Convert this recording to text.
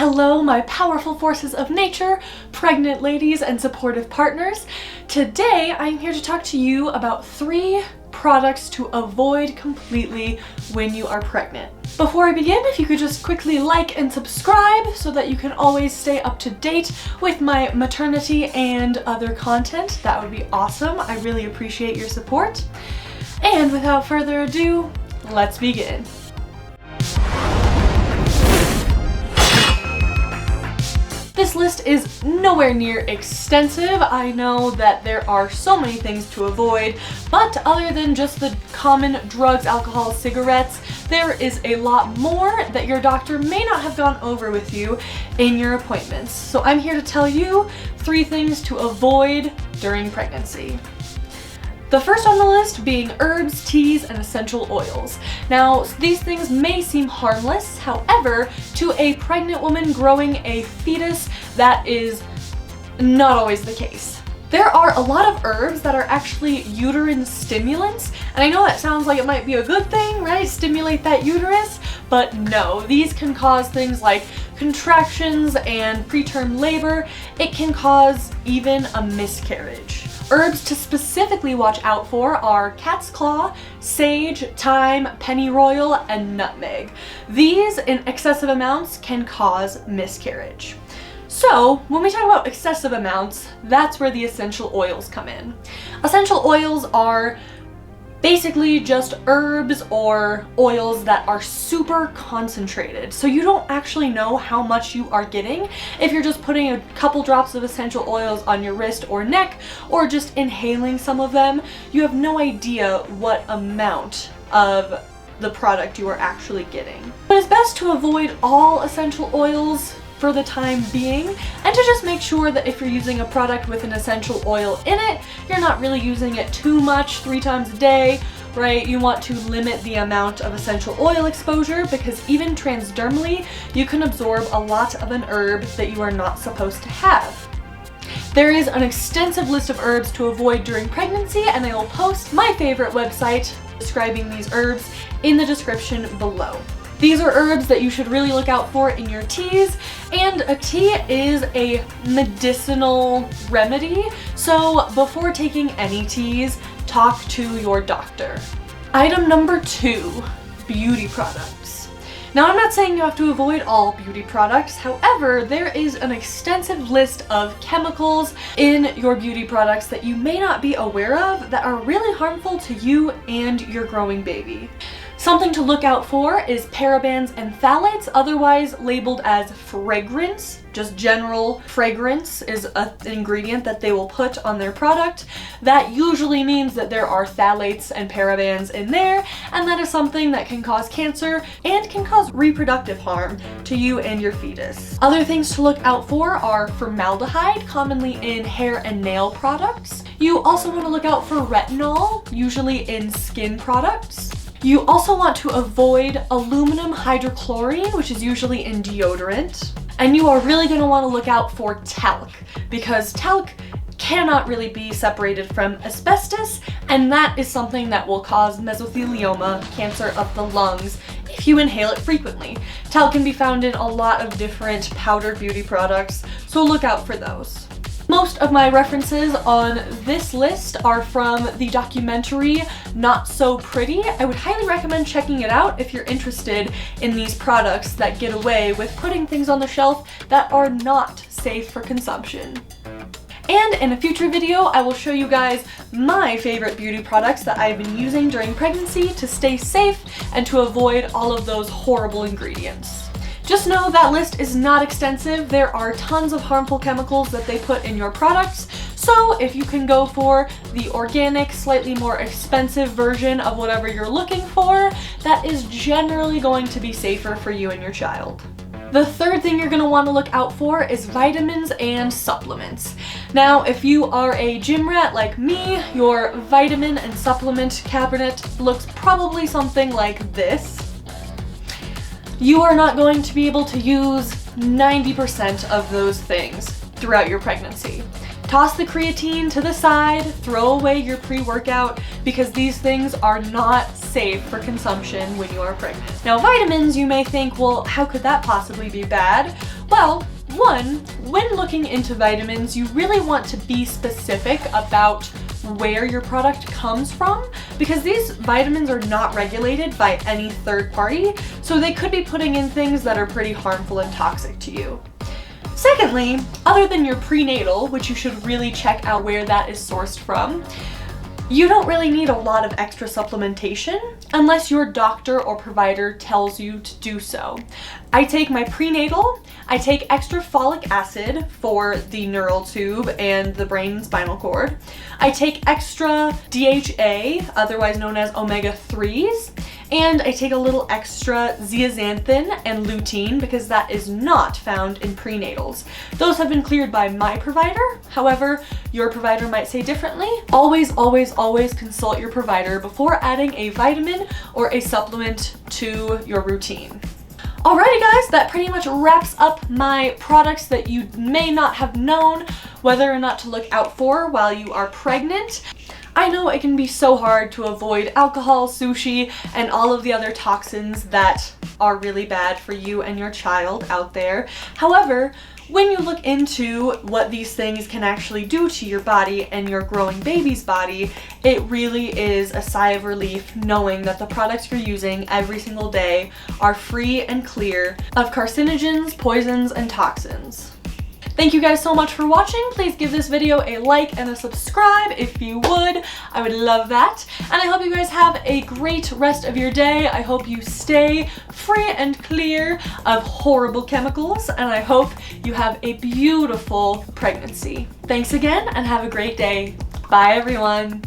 Hello, my powerful forces of nature, pregnant ladies, and supportive partners. Today, I'm here to talk to you about 3 products to avoid completely when you are pregnant. Before I begin, if you could just quickly like and subscribe so that you can always stay up to date with my maternity and other content, that would be awesome. I really appreciate your support. And without further ado, let's begin. This list is nowhere near extensive. I know that there are so many things to avoid, but other than just the common drugs, alcohol, cigarettes, there is a lot more that your doctor may not have gone over with you in your appointments. So I'm here to tell you 3 things to avoid during pregnancy. The first on the list being herbs, teas, and essential oils. Now, these things may seem harmless, however, to a pregnant woman growing a fetus, that is not always the case. There are a lot of herbs that are actually uterine stimulants, and I know that sounds like it might be a good thing, right? Stimulate that uterus, but no, these can cause things like contractions and preterm labor. It can cause even a miscarriage. Herbs to specifically watch out for are cat's claw, sage, thyme, pennyroyal, and nutmeg. These in excessive amounts can cause miscarriage. So when we talk about excessive amounts, that's where the essential oils come in. Essential oils are basically just herbs or oils that are super concentrated. So you don't actually know how much you are getting if you're just putting a couple drops of essential oils on your wrist or neck, or just inhaling some of them. You have no idea what amount of the product you are actually getting. But it's best to avoid all essential oils for the time being, and to just make sure that if you're using a product with an essential oil in it, you're not really using it too much 3 times a day, right? You want to limit the amount of essential oil exposure, because even transdermally, you can absorb a lot of an herb that you are not supposed to have. There is an extensive list of herbs to avoid during pregnancy, and I will post my favorite website describing these herbs in the description below. These are herbs that you should really look out for in your teas, and a tea is a medicinal remedy, so before taking any teas, talk to your doctor. Item number 2, beauty products. Now, I'm not saying you have to avoid all beauty products, however, there is an extensive list of chemicals in your beauty products that you may not be aware of that are really harmful to you and your growing baby. Something to look out for is parabens and phthalates, otherwise labeled as fragrance. Just general fragrance is an ingredient that they will put on their product. That usually means that there are phthalates and parabens in there, and that is something that can cause cancer and can cause reproductive harm to you and your fetus. Other things to look out for are formaldehyde, commonly in hair and nail products. You also want to look out for retinol, usually in skin products. You also want to avoid aluminum hydrochlorine, which is usually in deodorant. And you are really going to want to look out for talc, because talc cannot really be separated from asbestos, and that is something that will cause mesothelioma, cancer of the lungs, if you inhale it frequently. Talc can be found in a lot of different powdered beauty products, so look out for those. Most of my references on this list are from the documentary Not So Pretty. I would highly recommend checking it out if you're interested in these products that get away with putting things on the shelf that are not safe for consumption. And in a future video, I will show you guys my favorite beauty products that I've been using during pregnancy to stay safe and to avoid all of those horrible ingredients. Just know that list is not extensive. There are tons of harmful chemicals that they put in your products, so if you can go for the organic, slightly more expensive version of whatever you're looking for, that is generally going to be safer for you and your child. The third thing you're going to want to look out for is vitamins and supplements. Now, if you are a gym rat like me, your vitamin and supplement cabinet looks probably something like this. You are not going to be able to use 90% of those things throughout your pregnancy. Toss the creatine to the side, throw away your pre-workout, because these things are not safe for consumption when you are pregnant. Now, vitamins, you may think, well, how could that possibly be bad? Well, one, when looking into vitamins, you really want to be specific about where your product comes from, because these vitamins are not regulated by any third party, so they could be putting in things that are pretty harmful and toxic to you. Secondly, other than your prenatal, which you should really check out where that is sourced from, you don't really need a lot of extra supplementation unless your doctor or provider tells you to do so. I take my prenatal, I take extra folic acid for the neural tube and the brain and spinal cord. I take extra DHA, otherwise known as omega-3s, and I take a little extra zeaxanthin and lutein because that is not found in prenatals. Those have been cleared by my provider. However, your provider might say differently. Always, always, always consult your provider before adding a vitamin or a supplement to your routine. Alrighty guys, that pretty much wraps up my products that you may not have known whether or not to look out for while you are pregnant. I know it can be so hard to avoid alcohol, sushi, and all of the other toxins that are really bad for you and your child out there. However, when you look into what these things can actually do to your body and your growing baby's body, it really is a sigh of relief knowing that the products you're using every single day are free and clear of carcinogens, poisons, and toxins. Thank you guys so much for watching. Please give this video a like and a subscribe if you would. I would love that. And I hope you guys have a great rest of your day. I hope you stay free and clear of horrible chemicals, and I hope you have a beautiful pregnancy. Thanks again and have a great day. Bye everyone.